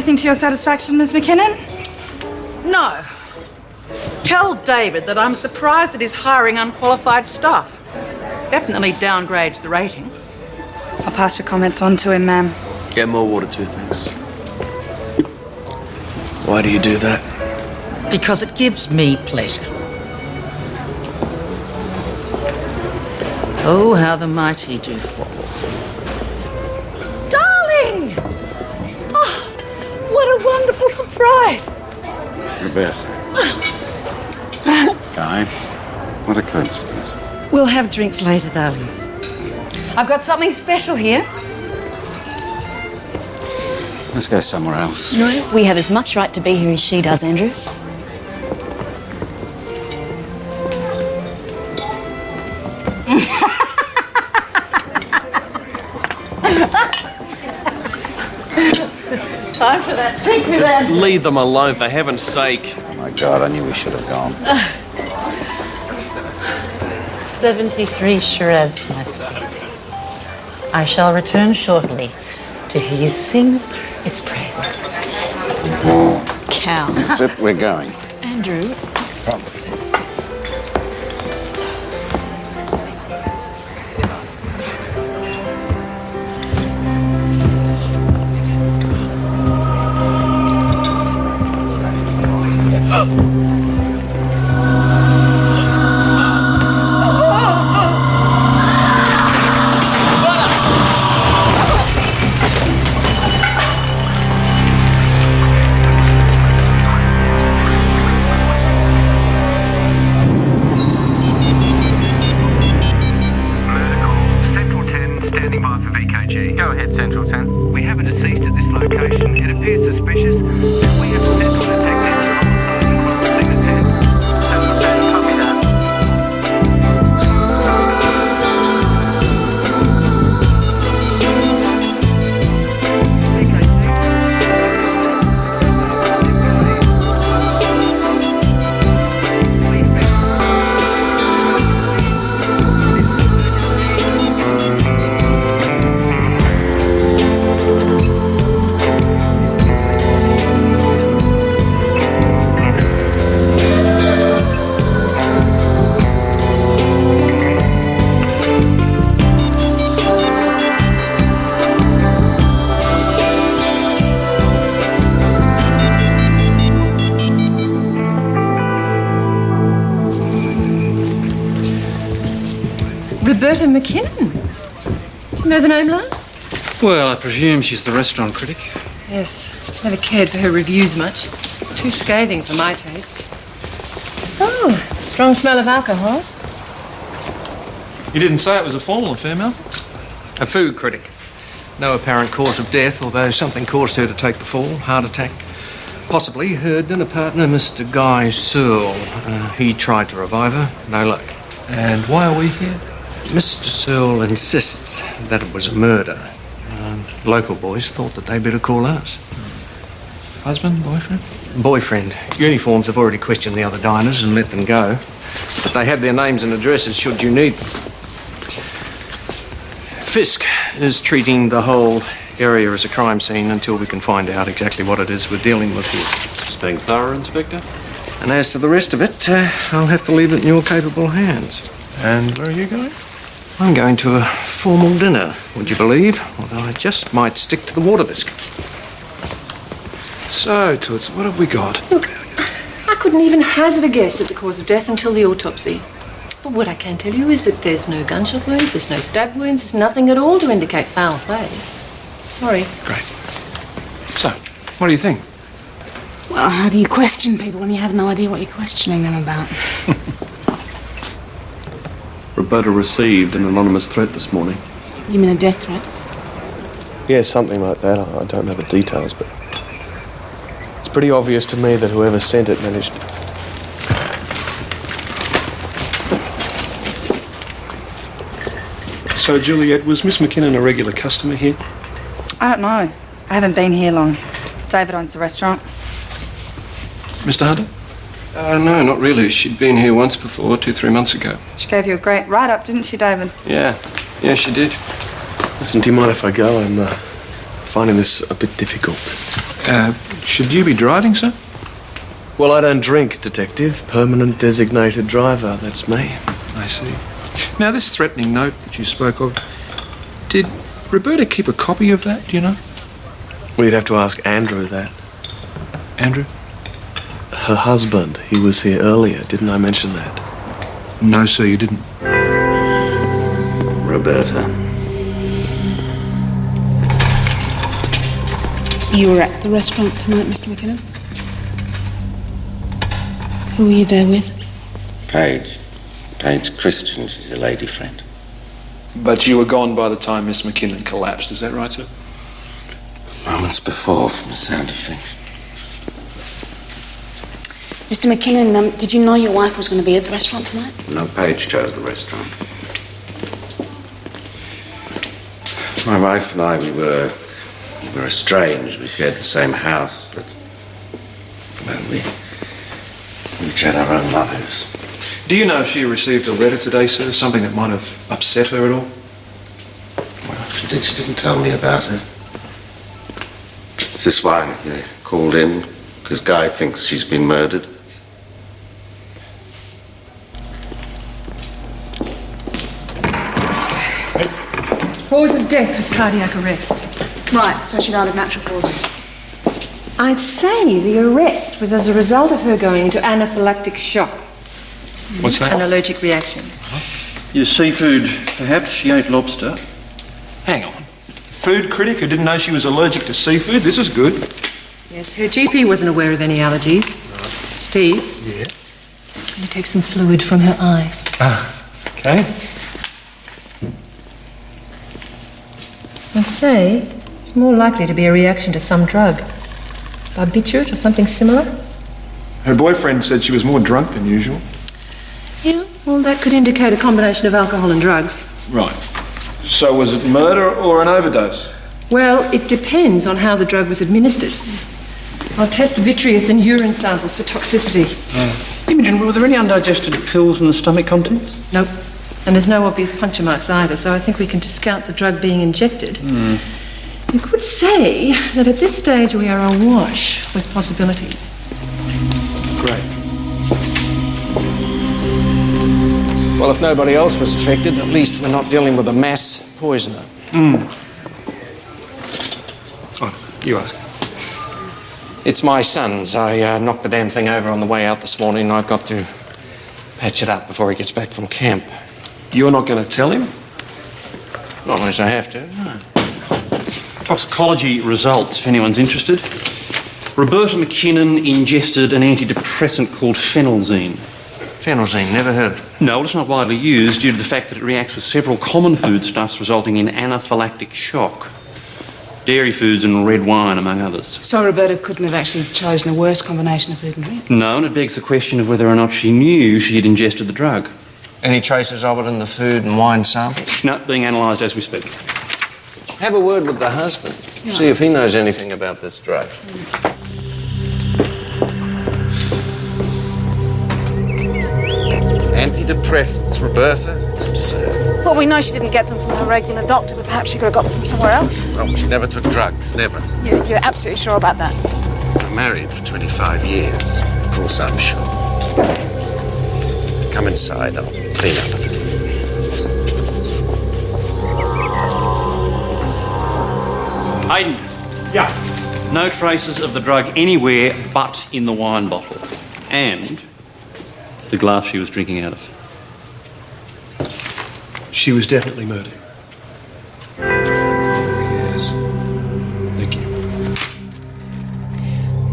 Nothing to your satisfaction, Miss McKinnon? No. Tell David that I'm surprised at his hiring unqualified staff. Definitely downgrades the rating. I'll pass your comments on to him, ma'am. Get more water too, thanks. Why do you do that? Because it gives me pleasure. Oh, how the mighty do fall. Darling! Oh, what a wonderful surprise. Roberta. Guy, what a coincidence. We'll have drinks later, darling. I've got something special here. Let's go somewhere else. No, we have as much right to be here as she does, Andrew. Time for that drink with that. Leave them alone, for heaven's sake. Oh my God, I knew we should have gone. 73 Shiraz, my sweet. I shall return shortly to hear you sing its praises. Cow. That's it, we're going. Andrew. Come. Go ahead, Central 10. We have a deceased at this location. It appears suspicious. We have a central detective across the 10. Central 10, copy that. Roberta McKinnon. Do you know the name, Lance? Well, I presume she's the restaurant critic. Yes. Never cared for her reviews much. Too scathing for my taste. Oh, strong smell of alcohol. You didn't say it was a formal affair, Mel? A food critic. No apparent cause of death, although something caused her to take the fall. Heart attack. Possibly her dinner partner, Mr. Guy Searle. He tried to revive her. No luck. And why are we here? Mr. Searle insists that it was a murder. Local boys thought that they better call us. Husband, boyfriend? Boyfriend. Uniforms have already questioned the other diners and let them go. But they have their names and addresses should you need them. Fisk is treating the whole area as a crime scene until we can find out exactly what it is we're dealing with here. Just being thorough, Inspector. And as to the rest of it, I'll have to leave it in your capable hands. And where are you going? I'm going to a formal dinner, would you believe? Although I just might stick to the water biscuits. So, Toots, what have we got? Look, I couldn't even hazard a guess at the cause of death until the autopsy. But what I can tell you is that there's no gunshot wounds, there's no stab wounds, there's nothing at all to indicate foul play. Sorry. Great. So, what do you think? Well, how do you question people when you have no idea what you're questioning them about? Roberta received an anonymous threat this morning. You mean a death threat? Yeah, something like that. I don't know the details, but it's pretty obvious to me that whoever sent it managed. So, Juliet, was Miss McKinnon a regular customer here? I don't know. I haven't been here long. David owns the restaurant. Mr. Hunter? No, not really. She'd been here once before, 2-3 months ago. She gave you a great write-up, didn't she, David? Yeah, she did. Listen, do you mind if I go? I'm finding this a bit difficult. Should you be driving, sir? Well, I don't drink, Detective. Permanent designated driver, that's me. I see. Now, this threatening note that you spoke of, did Roberta keep a copy of that, do you know? We'd have to ask Andrew that. Andrew? Her husband, he was here earlier. Didn't I mention that? No, sir, you didn't. Roberta. You were at the restaurant tonight, Mr. McKinnon? Who were you there with? Paige. Paige Christian. She's a lady friend. But you were gone by the time Miss McKinnon collapsed, is that right, sir? Moments before, from the sound of things. Mr. McKinnon, did you know your wife was going to be at the restaurant tonight? No, Paige chose the restaurant. My wife and I, we were estranged. We shared the same house, but well, we each had our own lives. Do you know if she received a letter today, sir? Something that might have upset her at all? Well, if she did, she didn't tell me about it. Is this why you called in? Because Guy thinks she's been murdered? Cause of death was cardiac arrest. Right, so she died of natural causes. I'd say the arrest was as a result of her going into anaphylactic shock. What's that? An allergic reaction. Your seafood, perhaps? She ate lobster. Hang on. Food critic who didn't know she was allergic to seafood? This is good. Yes, her GP wasn't aware of any allergies. Steve? Yeah? I'm going to take some fluid from her eye. Okay. I say, it's more likely to be a reaction to some drug. Barbiturate or something similar? Her boyfriend said she was more drunk than usual. Yeah, well, that could indicate a combination of alcohol and drugs. Right. So was it murder or an overdose? Well, it depends on how the drug was administered. I'll test vitreous and urine samples for toxicity. Imogen, were there any undigested pills in the stomach contents? Nope. And there's no obvious puncture marks either, so I think we can discount the drug being injected. You could say that at this stage we are awash with possibilities. Great. Well, if nobody else was affected, at least we're not dealing with a mass poisoner. Oh, you ask. It's my son's. I knocked the damn thing over on the way out this morning, and I've got to patch it up before he gets back from camp. You're not going to tell him? Not unless I have to, no. Toxicology results, if anyone's interested. Roberta McKinnon ingested an antidepressant called phenelzine. Phenelzine, never heard of it. No, it's not widely used due to the fact that it reacts with several common foodstuffs, resulting in anaphylactic shock. Dairy foods and red wine, among others. So Roberta couldn't have actually chosen a worse combination of food and drink? No, and it begs the question of whether or not she knew she had ingested the drug. Any traces of it in the food and wine samples? No, being analysed as we speak. Have a word with the husband. Yeah. See if he knows anything about this drug. Antidepressants, Roberta? It's absurd. Well, we know she didn't get them from her regular doctor, but perhaps she could have got them from somewhere else. Well, she never took drugs, never. You're absolutely sure about that? I'm married for 25 years. Of course I'm sure. Come inside, I'll clean up a little. Hayden. Yeah. No traces of the drug anywhere but in the wine bottle. And the glass she was drinking out of. She was definitely murdered. Yes. Thank you.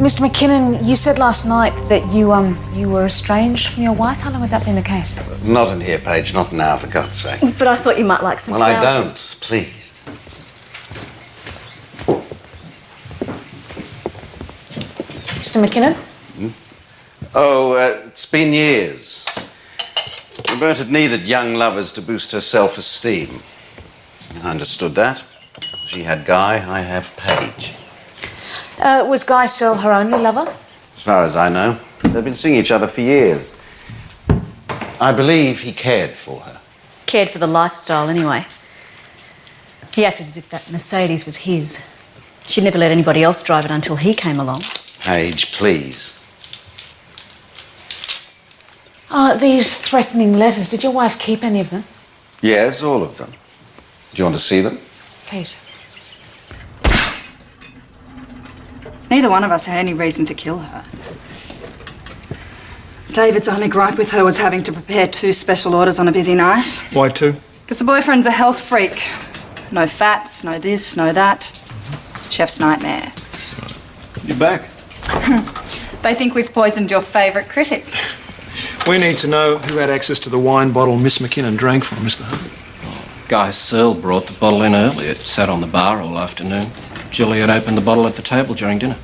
Mr. McKinnon, you said last night that you were estranged from your wife. How long had that been the case? Not in here, Paige, not now, for God's sake. But I thought you might like some Well, I flowers. don't, please. Mr. McKinnon? Oh, it's been years. Roberta needed young lovers to boost her self-esteem. I understood that. She had Guy, I have Paige. Was Guy Searle her only lover? As far as I know, they've been seeing each other for years. I believe he cared for her. Cared for the lifestyle, anyway. He acted as if that Mercedes was his. She never let anybody else drive it until he came along. Paige, please. These threatening letters, did your wife keep any of them? Yes, all of them. Do you want to see them? Please. Neither one of us had any reason to kill her. David's only gripe with her was having to prepare 2 special orders on a busy night. Why 2? Because the boyfriend's a health freak. No fats, no this, no that. Chef's nightmare. You're back. They think we've poisoned your favourite critic. We need to know who had access to the wine bottle Miss McKinnon drank from, Mr. Hunt. Guy Searle brought the bottle in early. It sat on the bar all afternoon. Juliet opened the bottle at the table during dinner.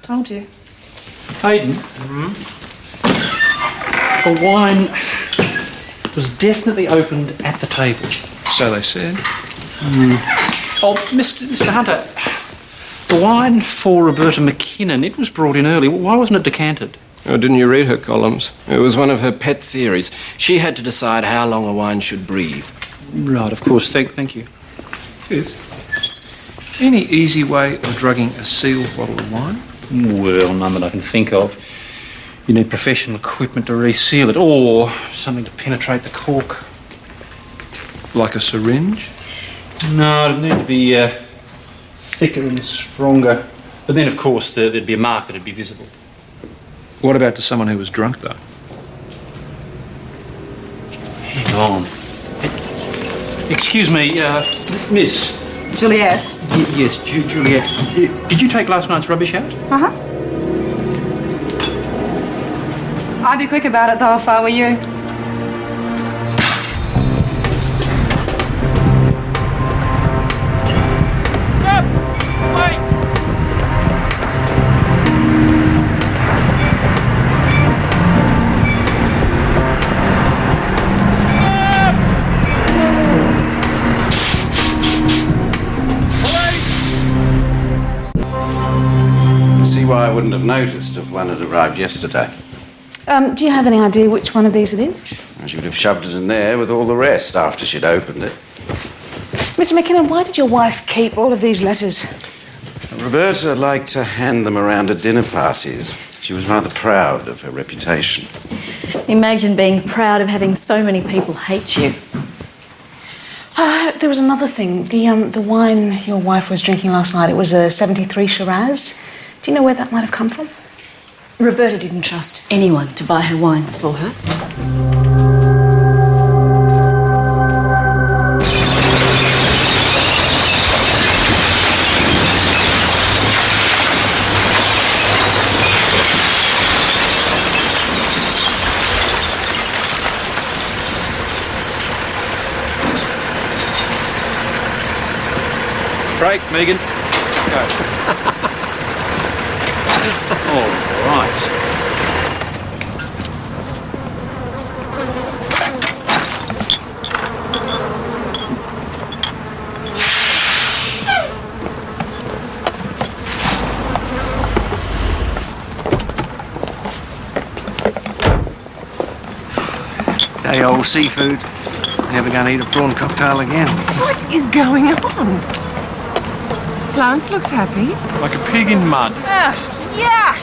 Told you. Hayden, the wine was definitely opened at the table. So they said. Oh, Mr. Hunter, the wine for Roberta McKinnon, it was brought in early. Why wasn't it decanted? Oh, didn't you read her columns? It was one of her pet theories. She had to decide how long a wine should breathe. Right, of course. Thank you. Yes. Any easy way of drugging a sealed bottle of wine? Well, none that I can think of. You need professional equipment to reseal it, or something to penetrate the cork. Like a syringe? No, it'd need to be thicker and stronger. But then, of course, there'd be a mark that'd be visible. What about to someone who was drunk, though? Hang on. Excuse me, miss. Juliet. Yes, Juliet. Did you take last night's rubbish out? Uh-huh. I'd be quick about it, though, if I were you. See why I wouldn't have noticed if one had arrived yesterday. Do you have any idea which one of these it is? She would have shoved it in there with all the rest after she'd opened it. Mr. McKinnon, why did your wife keep all of these letters? Roberta liked to hand them around at dinner parties. She was rather proud of her reputation. Imagine being proud of having so many people hate you. There was another thing. The wine your wife was drinking last night, it was a 73 Shiraz. Do you know where that might have come from? Roberta didn't trust anyone to buy her wines for her. Break, Megan. Go. All right. Day old seafood. Never going to eat a prawn cocktail again. What is going on? Lance looks happy. Like a pig in mud. Yeah!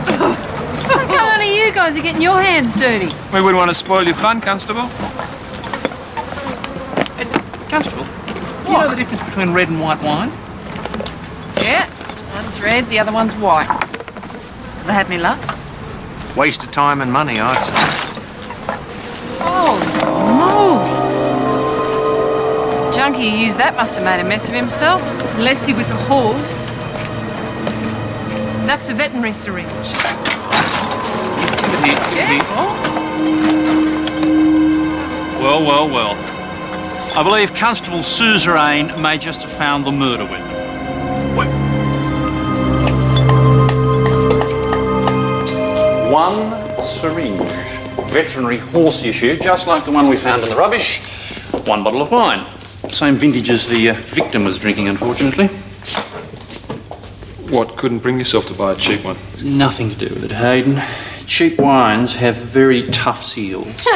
How come none of you guys are getting your hands dirty? We wouldn't want to spoil your fun, Constable. Constable, do you know the difference between red and white wine? Yeah, one's red, the other one's white. They had me luck. Waste of time and money, I'd say. Junkie who used that must have made a mess of himself. Unless he was a horse. That's a veterinary syringe. Well. I believe Constable Suzerain may just have found the murder weapon. One syringe. Veterinary horse issue, just like the one we found in the rubbish. One bottle of wine. Same vintage as the victim was drinking, unfortunately. What, couldn't bring yourself to buy a cheap one? Nothing to do with it, Hayden. Cheap wines have very tough seals.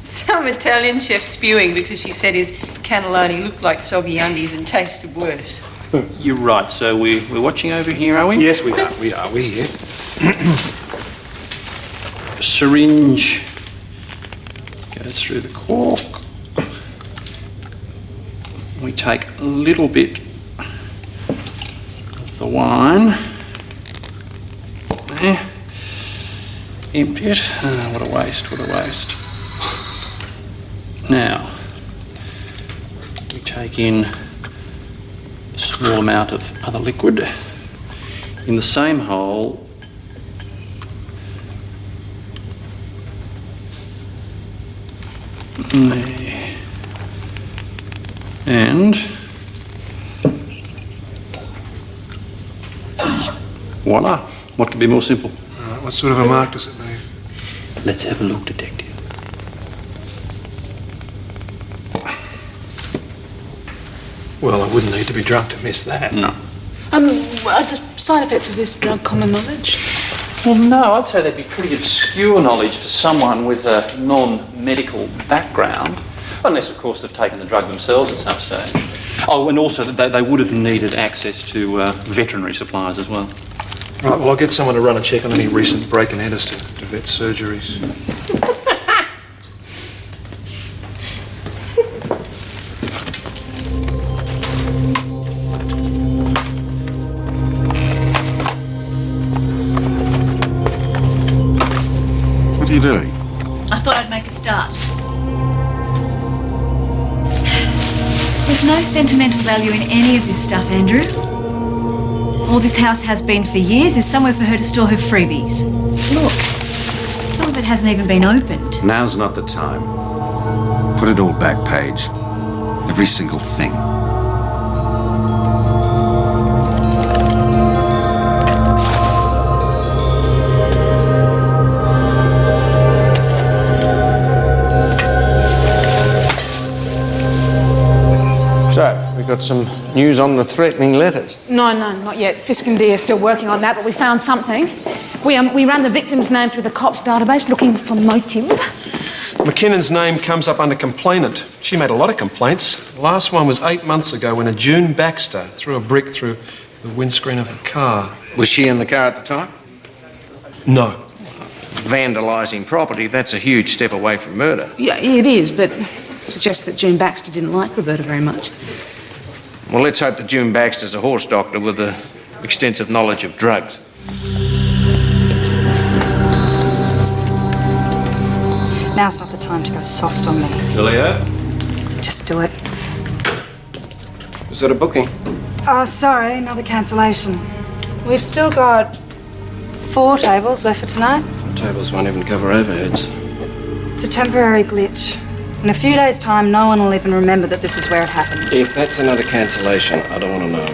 Some Italian chef spewing because she said his cannelloni looked like soggy undies and tasted worse. You're right. So we're watching over here, are we? Yes, we are. We're here. Syringe goes through the cork. We take a little bit of the wine. There. Empty it. What a waste, what a waste. Now, we take in a small amount of other liquid. In the same hole, there. And voila. What could be more simple? What sort of a mark does it leave? Let's have a look, Detective. Well, I wouldn't need to be drunk to miss that. No. Are the side effects of this drug common knowledge? Well, no, I'd say that'd be pretty obscure knowledge for someone with a non-medical background. Unless, of course, they've taken the drug themselves at some stage. Oh, and also that they would have needed access to veterinary supplies as well. Right, well, I'll get someone to run a check on any recent break and enters to vet surgeries. What are you doing? I thought I'd make a start. There's no sentimental value in any of this stuff, Andrew. All this house has been for years is somewhere for her to store her freebies. Look, some of it hasn't even been opened. Now's not the time. Put it all back, Paige. Every single thing. So, we got some news on the threatening letters? No, not yet. Fisk and Dee are still working on that, but we found something. We ran the victim's name through the cops database looking for motive. McKinnon's name comes up under complainant. She made a lot of complaints. The last one was 8 months ago when a June Baxter threw a brick through the windscreen of a car. Was she in the car at the time? No. Vandalising property, that's a huge step away from murder. Yeah, it is, but suggests that June Baxter didn't like Roberta very much. Well, let's hope that June Baxter's a horse doctor with extensive knowledge of drugs. Now's not the time to go soft on me. Julia? Just do it. Was that a booking? Oh, sorry, another cancellation. We've still got 4 tables left for tonight. Tables won't even cover overheads. It's a temporary glitch. In a few days' time, no one will even remember that this is where it happened. If that's another cancellation, I don't want to know.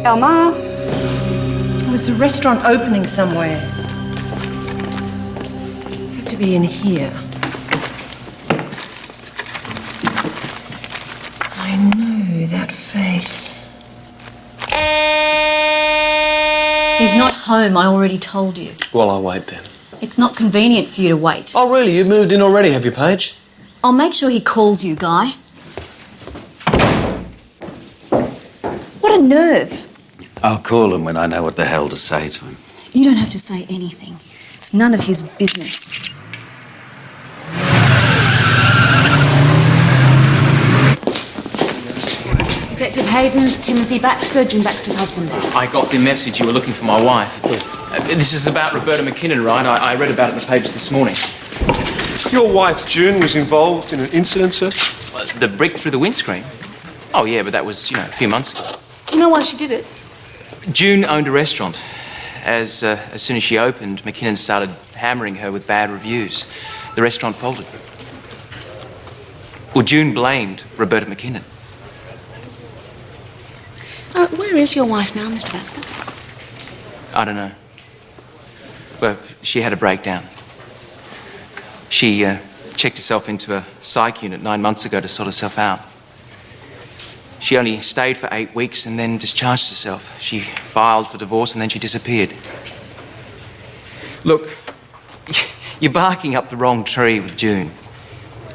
Elma? There was a restaurant opening somewhere. Had to be in here. I know that face. He's not home, I already told you. Well, I'll wait then. It's not convenient for you to wait. Oh, really? You've moved in already, have you, Paige? I'll make sure he calls you, Guy. What a nerve. I'll call him when I know what the hell to say to him. You don't have to say anything. It's none of his business. Detective Hayden, Timothy Baxter, June Baxter's husband. I got the message you were looking for my wife. This is about Roberta McKinnon, right? I read about it in the papers this morning. Your wife, June, was involved in an incident, sir? The brick through the windscreen? Oh, yeah, but that was, a few months ago. Do you know why she did it? June owned a restaurant. As soon as she opened, McKinnon started hammering her with bad reviews. The restaurant folded. Well, June blamed Roberta McKinnon. Where is your wife now, Mr. Baxter? I don't know. Well, she had a breakdown. She checked herself into a psych unit 9 months ago to sort herself out. She only stayed for 8 weeks and then discharged herself. She filed for divorce and then she disappeared. Look, you're barking up the wrong tree with June.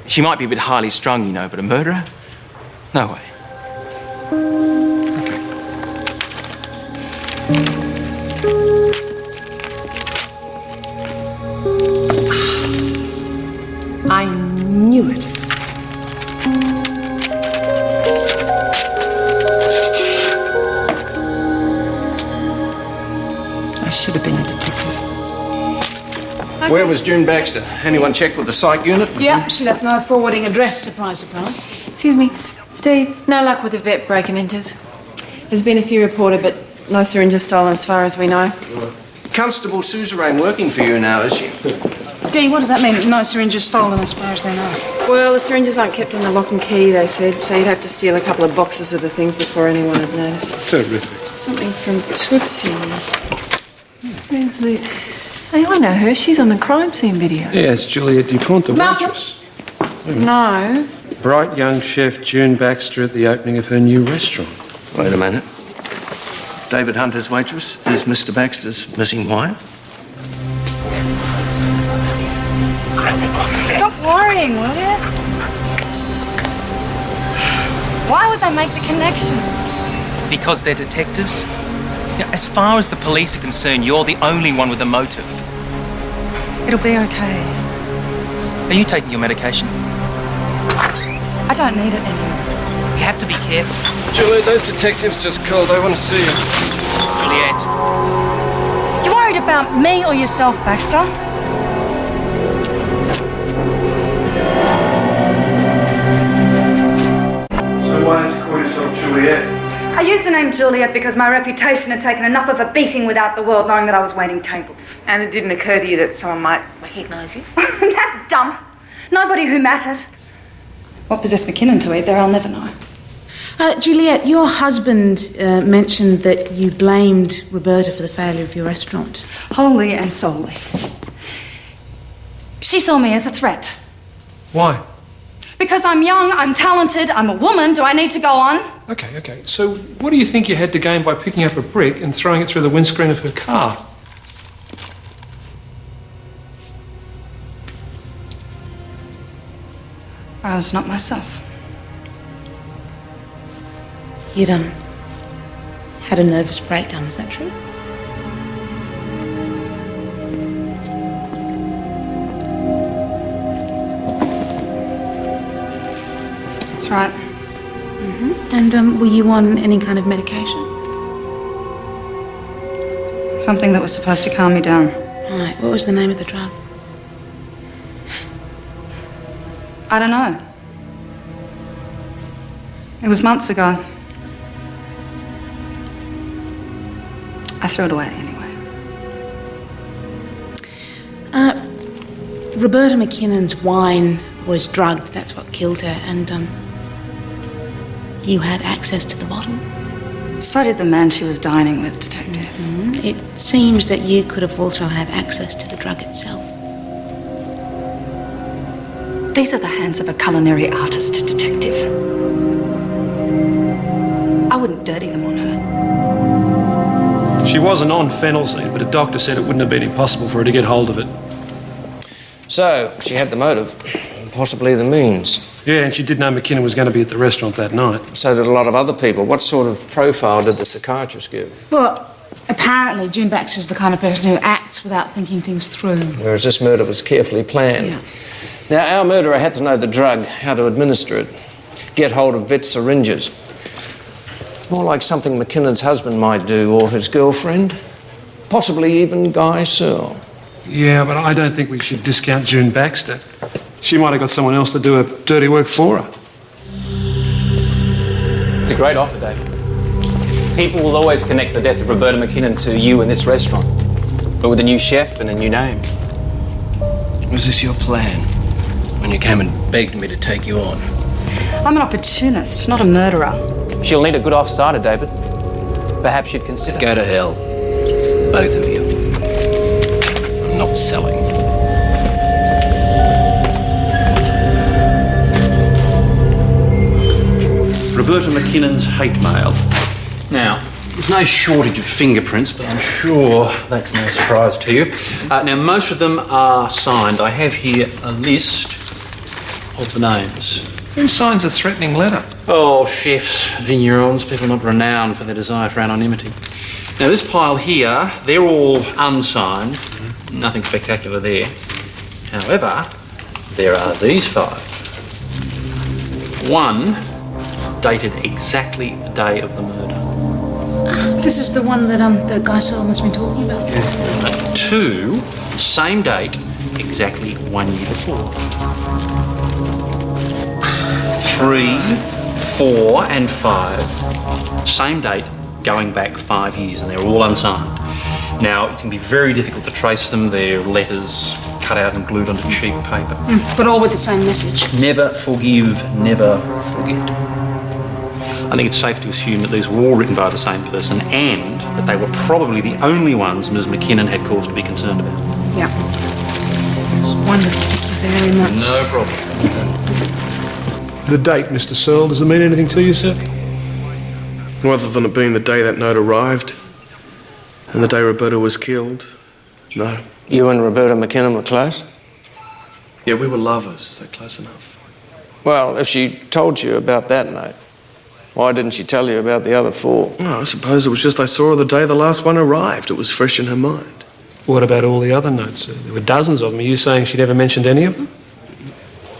She might be a bit highly strung, you know, but a murderer? No way. I knew it. I should have been a detective. Where was June Baxter? Anyone check with the psych unit? Yep, she left no forwarding address, surprise, surprise. Excuse me, Steve, no luck with the vet break-in enters. There's been a few reported, but no syringes stolen as far as we know. Constable Suzerain working for you now, is she? Dee, what does that mean? No syringes stolen as far as they know. Well, the syringes aren't kept in the lock and key, they said, so you'd have to steal a couple of boxes of the things before anyone would notice. Terrific. Something from Tootsie. Where's this? Hey, I know her. She's on the crime scene video. Yes, Juliet Dupont, the waitress. No. Bright young chef June Baxter at the opening of her new restaurant. Wait a minute. David Hunter's waitress is Mr. Baxter's missing wife? Stop worrying, will you? Why would they make the connection? Because they're detectives? You know, as far as the police are concerned, you're the only one with a motive. It'll be okay. Are you taking your medication? I don't need it anymore. You have to be careful. Juliet, those detectives just called. They want to see you. Juliet. You worried about me or yourself, Baxter? So why don't you call yourself Juliet? I used the name Juliet because my reputation had taken enough of a beating without the world knowing that I was waiting tables. And it didn't occur to you that someone might recognise you? That dumb. Nobody who mattered. What possessed McKinnon to eat there, I'll never know. Juliet, your husband mentioned that you blamed Roberta for the failure of your restaurant. Wholly and solely. She saw me as a threat. Why? Because I'm young, I'm talented, I'm a woman. Do I need to go on? Okay. So what do you think you had to gain by picking up a brick and throwing it through the windscreen of her car? I was not myself. You'd had a nervous breakdown, is that true? That's right. And were you on any kind of medication? Something that was supposed to calm me down. Right, what was the name of the drug? I don't know. It was months ago. I threw it away anyway. Roberta McKinnon's wine was drugged. That's what killed her. And you had access to the bottle. So did the man she was dining with, Detective. It seems that you could have also had access to the drug itself. These are the hands of a culinary artist, Detective. I wouldn't dirty them on her. She wasn't on phenelzine, but a doctor said it wouldn't have been impossible for her to get hold of it. So, she had the motive, possibly the means. Yeah, and she did know McKinnon was going to be at the restaurant that night. So did a lot of other people. What sort of profile did the psychiatrist give? Well, apparently June Baxter's the kind of person who acts without thinking things through. Whereas this murder was carefully planned. Yeah. Now, our murderer had to know the drug, how to administer it, get hold of vet syringes. It's more like something McKinnon's husband might do, or his girlfriend. Possibly even Guy Searle. Yeah, but I don't think we should discount June Baxter. She might have got someone else to do her dirty work for her. It's a great offer, David. People will always connect the death of Roberta McKinnon to you and this restaurant, but with a new chef and a new name. Was this your plan, when you came and begged me to take you on? I'm an opportunist, not a murderer. She'll need a good off-sider, David. Perhaps you'd consider... Go to hell, both of you. I'm not selling. Roberta McKinnon's hate mail. Now, there's no shortage of fingerprints, but I'm sure that's no surprise to you. Now, most of them are signed. I have here a list of the names. Who signs a threatening letter? Oh, chefs, vignerons, people not renowned for their desire for anonymity. Now, this pile here, they're all unsigned. Nothing spectacular there. However, there are these 5. One dated exactly the day of the murder. This is the one that the guy Solomon's been talking about. And 2, same date, exactly 1 year before. 3, 4, and 5, same date, going back 5 years, and they're all unsigned. Now, it can be very difficult to trace them. They're letters cut out and glued onto cheap paper. But all with the same message. Never forgive, never forget. I think it's safe to assume that these were all written by the same person and that they were probably the only ones Ms. McKinnon had cause to be concerned about. Yeah. Wonderful. Thank you very much. No problem. The date, Mr. Searle, does it mean anything to you, sir? Well, other than it being the day that note arrived and the day Roberta was killed, no. You and Roberta McKinnon were close? Yeah, we were lovers. Is that close enough? Well, if she told you about that note, why didn't she tell you about the other 4? Oh, I suppose it was just I saw her the day the last one arrived. It was fresh in her mind. What about all the other notes, sir? There were dozens of them. Are you saying she'd ever mentioned any of them?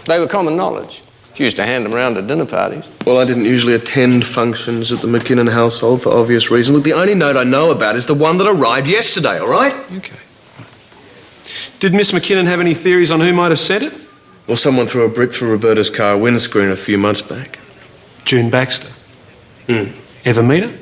They were common knowledge. She used to hand them around at dinner parties. Well, I didn't usually attend functions at the McKinnon household for obvious reasons. Look, the only note I know about is the one that arrived yesterday, all right? Okay. Did Miss McKinnon have any theories on who might have sent it? Well, someone threw a brick through Roberta's car windscreen a few months back. June Baxter. Ever meet her?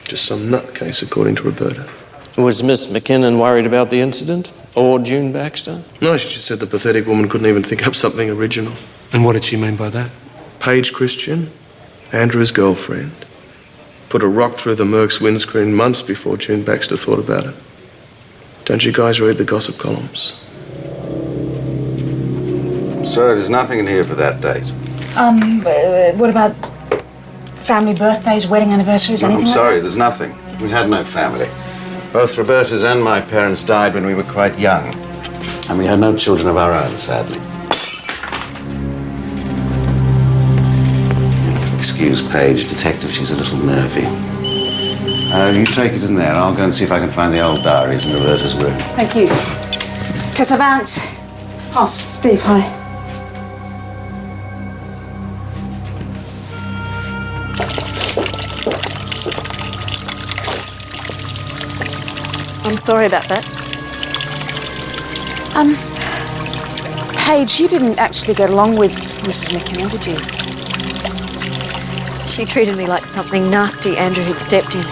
Just some nutcase, according to Roberta. Was Miss McKinnon worried about the incident? Or June Baxter? No, she just said the pathetic woman couldn't even think up something original. And what did she mean by that? Paige Christian, Andrew's girlfriend, put a rock through the Merc's windscreen months before June Baxter thought about it. Don't you guys read the gossip columns? So there's nothing in here for that date. What about family birthdays, wedding anniversaries, No, anything I'm like sorry, there's nothing. We had no family. Both Roberta's and my parents died when we were quite young. And we had no children of our own, sadly. Excuse Paige, detective, she's a little nervy. You take it in there. I'll go and see if I can find the old diaries in Roberta's room. that? Thank you. Tessa Vance. Oh, Steve, hi. I'm sorry about that. Paige, you didn't actually get along with Mrs. McKinnon, did you? She treated me like something nasty Andrew had stepped in.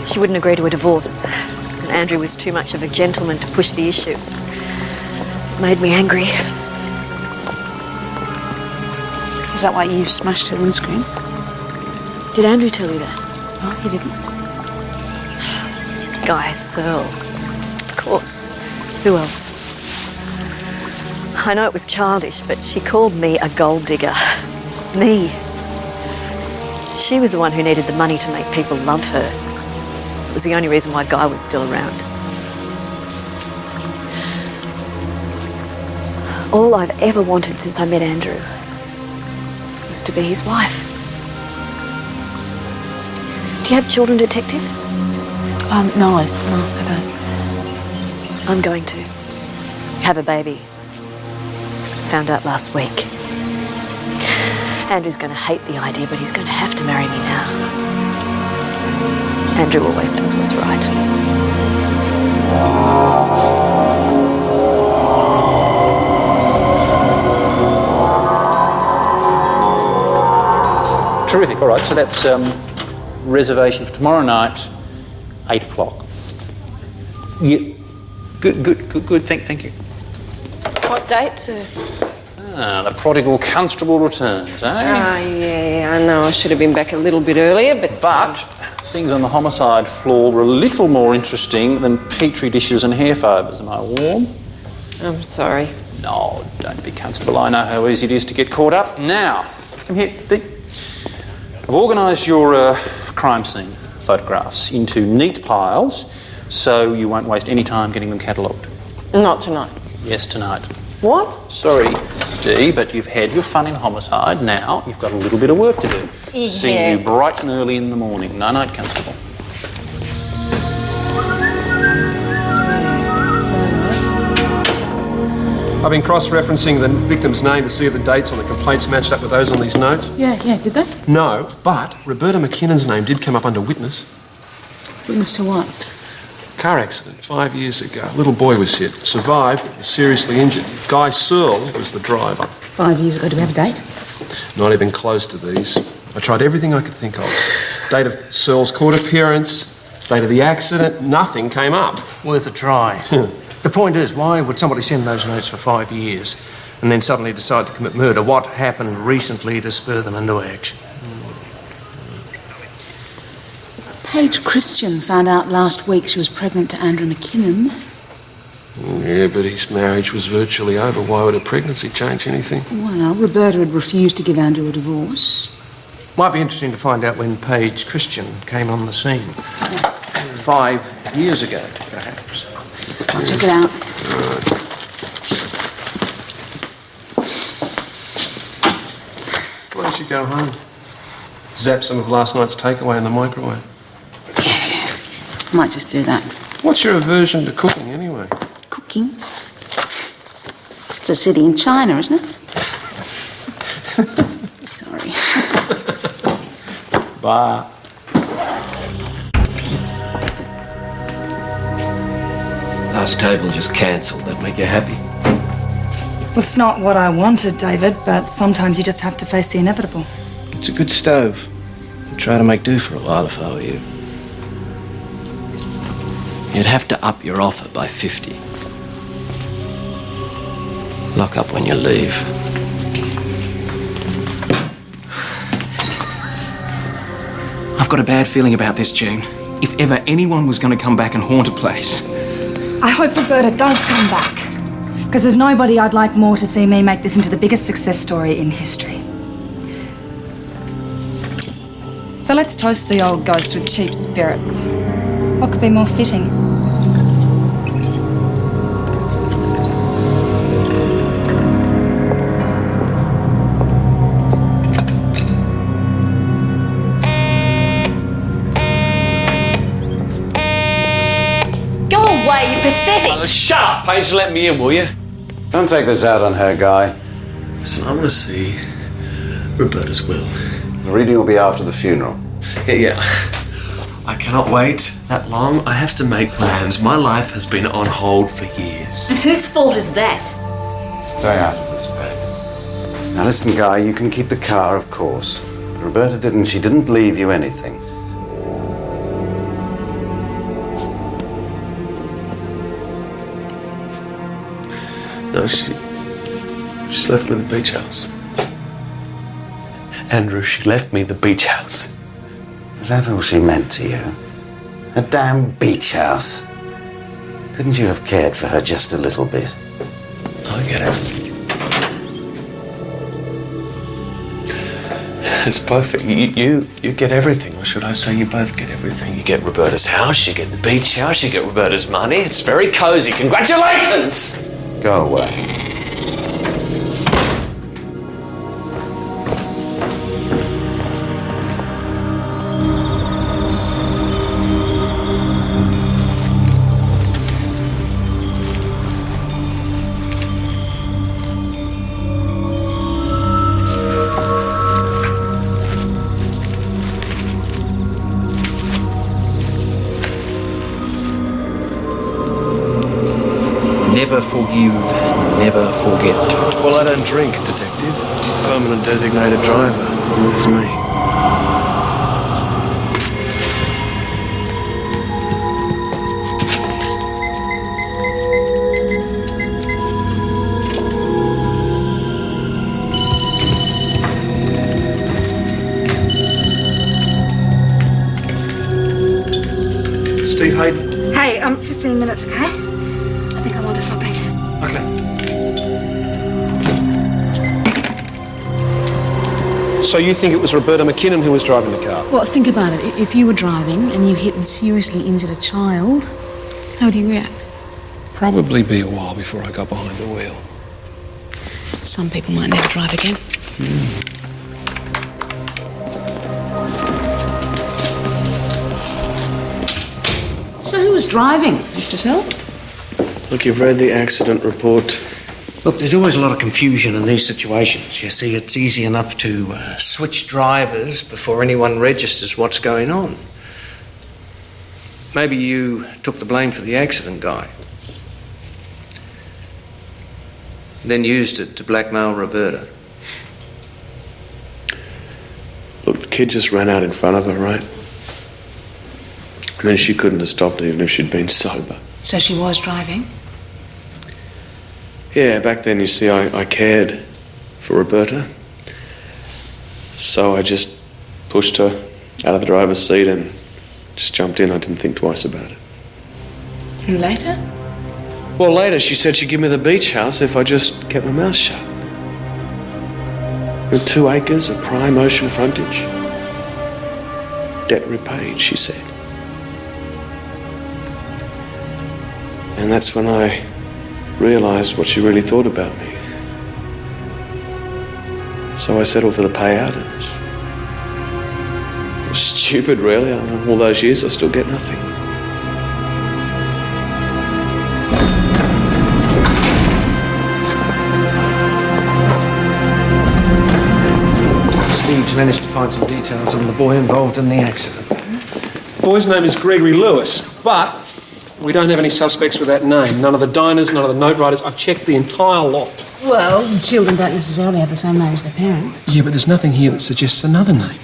She wouldn't agree to a divorce, and Andrew was too much of a gentleman to push the issue. It made me angry. Is that why you smashed her windscreen? Did Andrew tell you that? No, he didn't. Guy Searle. Of course. Who else? I know it was childish, but she called me a gold digger. Me. She was the one who needed the money to make people love her. It was the only reason why Guy was still around. All I've ever wanted since I met Andrew was to be his wife. Do you have children, Detective? No, I don't. I'm going to have a baby. Found out last week. Andrew's going to hate the idea, but he's going to have to marry me now. Andrew always does what's right. Terrific. All right, so that's reservation for tomorrow night, 8 o'clock. Yeah. Good. Thank you. What date, sir? The prodigal constable returns, eh? Yeah, I know. I should have been back a little bit earlier, but... But things on the homicide floor were a little more interesting than petri dishes and hair fibres. Am I warm? I'm sorry. No, don't be, Constable. I know how easy it is to get caught up. Now, come here, Dee. I've organised your crime scene photographs into neat piles so you won't waste any time getting them catalogued. Not tonight. Yes, tonight. What? Sorry, Dee, but you've had your fun in homicide. Now you've got a little bit of work to do. Yeah. See you bright and early in the morning. Night-night, Constable. I've been cross-referencing the victim's name to see if the dates on the complaints matched up with those on these notes. Yeah, did they? No, but Roberta McKinnon's name did come up under witness. Witness to what? Car accident 5 years ago. Little boy was hit. Survived, but was seriously injured. Guy Searle was the driver. 5 years ago. Do we have a date? Not even close to these. I tried everything I could think of. Date of Searle's court appearance, date of the accident, nothing came up. Worth a try. The point is, why would somebody send those notes for 5 years and then suddenly decide to commit murder? What happened recently to spur them into action? Paige Christian found out last week she was pregnant to Andrew McKinnon. Yeah, but his marriage was virtually over. Why would a pregnancy change anything? Well, Roberta had refused to give Andrew a divorce. Might be interesting to find out when Paige Christian came on the scene. 5 years ago, perhaps. I'll check it out. Why don't you go home? Zap some of last night's takeaway in the microwave. Might just do that. What's your aversion to cooking, anyway? Cooking? It's a city in China, isn't it? Sorry. Bye. Last table just cancelled. That make you happy? Well, it's not what I wanted, David, but sometimes you just have to face the inevitable. It's a good stove. I'd try to make do for a while if I were you. You'd have to up your offer by 50. Lock up when you leave. I've got a bad feeling about this, June. If ever anyone was going to come back and haunt a place. I hope Roberta does come back. Because there's nobody I'd like more to see me make this into the biggest success story in history. So let's toast the old ghost with cheap spirits. What could be more fitting? Go away, you pathetic! Shut up, Paige, let me in, will you? Don't take this out on her, Guy. Listen, I want to see Roberta's will. The reading will be after the funeral. Yeah. I cannot wait that long. I have to make plans. My life has been on hold for years. Whose fault is that? Stay out of this, babe. Now listen, Guy, you can keep the car, of course. But Roberta didn't. She didn't leave you anything. No, she's left me the beach house. Andrew, she left me the beach house. Is that all she meant to you? A damn beach house? Couldn't you have cared for her just a little bit? I get it. It's perfect. You get everything. Or should I say you both get everything? You get Roberta's house, you get the beach house, you get Roberta's money. It's very cozy. Congratulations! Go away. Never forgive, never forget. Well, I don't drink, detective. Permanent designated driver. It's me. Steve Hayden. Hey, 15 minutes, okay? I think I'm onto something. Okay. So you think it was Roberta McKinnon who was driving the car? Well, think about it. If you were driving and you hit and seriously injured a child, how would you react? Probably be a while before I got behind the wheel. Some people might never drive again. So who was driving, Mr. Sell? Look, you've read the accident report. Look, there's always a lot of confusion in these situations. You see, it's easy enough to switch drivers before anyone registers what's going on. Maybe you took the blame for the accident, Guy. Then used it to blackmail Roberta. Look, the kid just ran out in front of her, right? I mean, she couldn't have stopped even if she'd been sober. So she was driving? Yeah, back then, you see, I cared for Roberta. So I just pushed her out of the driver's seat and just jumped in. I didn't think twice about it. And later? Well, later she said she'd give me the beach house if I just kept my mouth shut. With 2 acres of prime ocean frontage. Debt repaid, she said. And that's when I realised what she really thought about me. So I settled for the payout. It was stupid, really. All those years I still get nothing. Steve's managed to find some details on the boy involved in the accident. The boy's name is Gregory Lewis, but we don't have any suspects with that name. None of the diners, none of the note writers. I've checked the entire lot. Well, children don't necessarily have the same name as their parents. Yeah, but there's nothing here that suggests another name.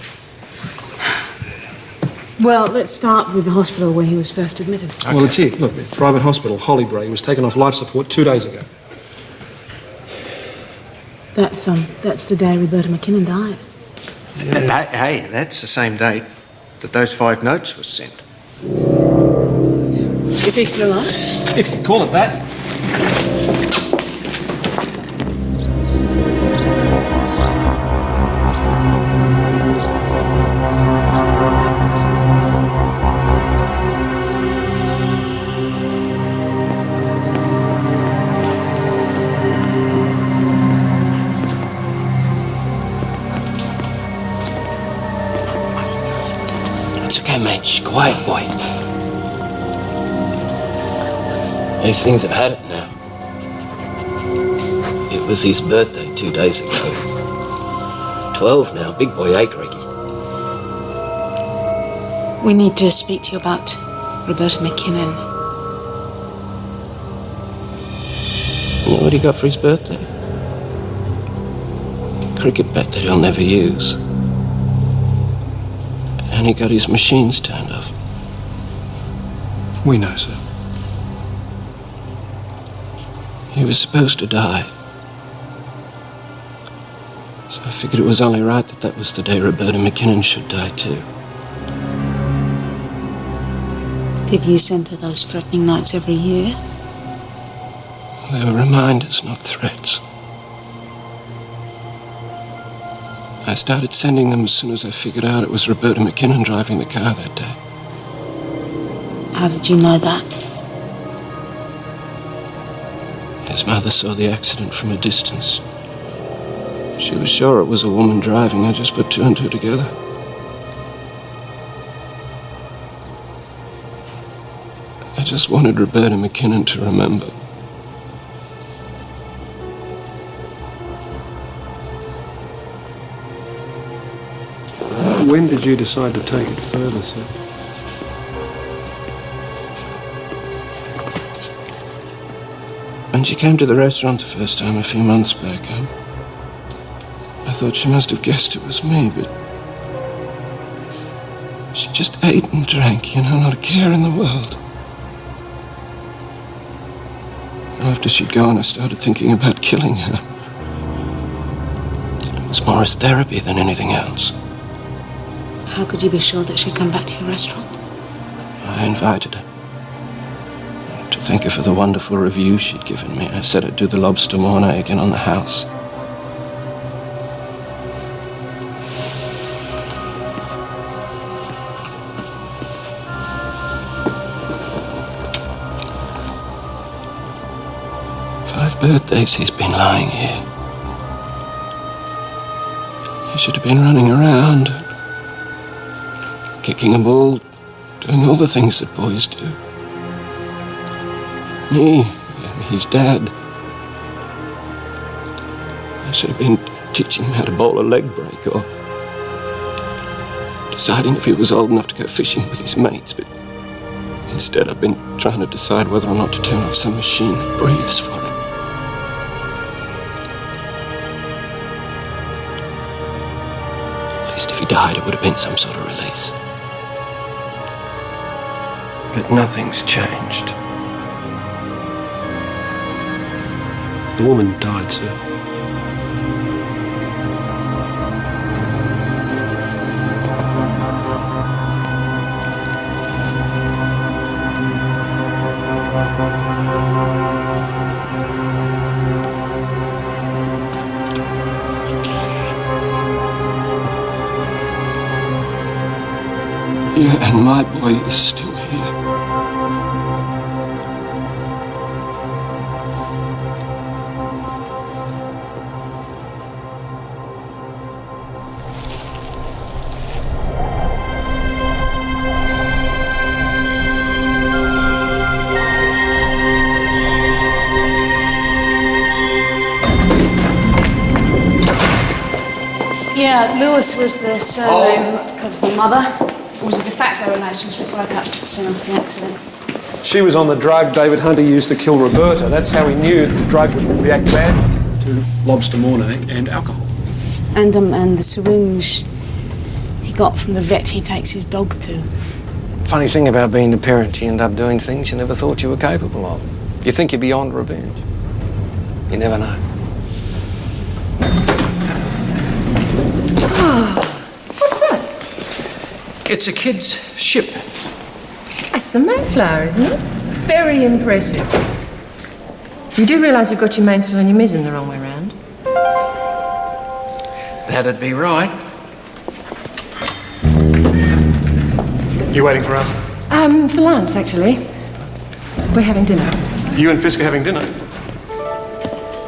Well, let's start with the hospital where he was first admitted. Okay. Well, it's here. Look, the private hospital, Hollybray. He was taken off life support 2 days ago. That's the day Roberta McKinnon died. Hey, that's the same date that those 5 notes were sent. Is he still alive? If you call it that. It's okay, mate. Shh, quiet, boy. These things have had it now. It was his birthday 2 days ago. 12 now. Big boy, eh, Greggy? We need to speak to you about Roberta McKinnon. You know what he got for his birthday? A cricket bat that he'll never use. And he got his machines turned off. We know, sir. He was supposed to die. So I figured it was only right that that was the day Roberta McKinnon should die too. Did you send her those threatening notes every year? They were reminders, not threats. I started sending them as soon as I figured out it was Roberta McKinnon driving the car that day. How did you know that? His mother saw the accident from a distance. She was sure it was a woman driving. I just put 2 and 2 together. I just wanted Roberta McKinnon to remember. When did you decide to take it further, sir? When she came to the restaurant the first time a few months back, I thought she must have guessed it was me, but she just ate and drank, you know, not a care in the world. After she'd gone, I started thinking about killing her. It was more as therapy than anything else. How could you be sure that she'd come back to your restaurant? I invited her. To thank her for the wonderful review she'd given me, I said I'd do the lobster mornay again on the house. Five birthdays he's been lying here. should have been running around, kicking a ball, doing all the things that boys do. Me, his dad. I should have been teaching him how to bowl a leg break or deciding if he was old enough to go fishing with his mates, but instead I've been trying to decide whether or not to turn off some machine that breathes for him. At least if he died, it would have been some sort of release. But nothing's changed. The woman died, sir. Yeah, and my boy is still here. Yeah, Lewis was the surname of the mother. It was a de facto relationship, broke up soon after the accident. She was on the drug David Hunter used to kill Roberta. That's how he knew that the drug would react badly to lobster mornay and alcohol. And the syringe he got from the vet he takes his dog to. Funny thing about being a parent, you end up doing things you never thought you were capable of. You think you're beyond revenge. You never know. What's that? It's a kid's ship. That's the Mayflower, isn't it? Very impressive. You do realise you've got your mainsail and your mizzen the wrong way round? That'd be right. You waiting for us? For lunch, actually. We're having dinner. You and Fisk are having dinner?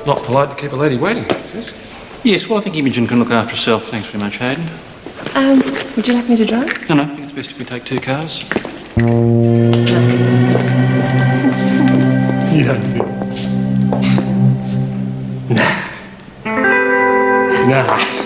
Not polite to keep a lady waiting, Fisk. Yes, well, I think Imogen can look after herself. Thanks very much, Hayden. Would you like me to drive? No, I think it's best if we take two cars. You don't feel. Nah. Nah.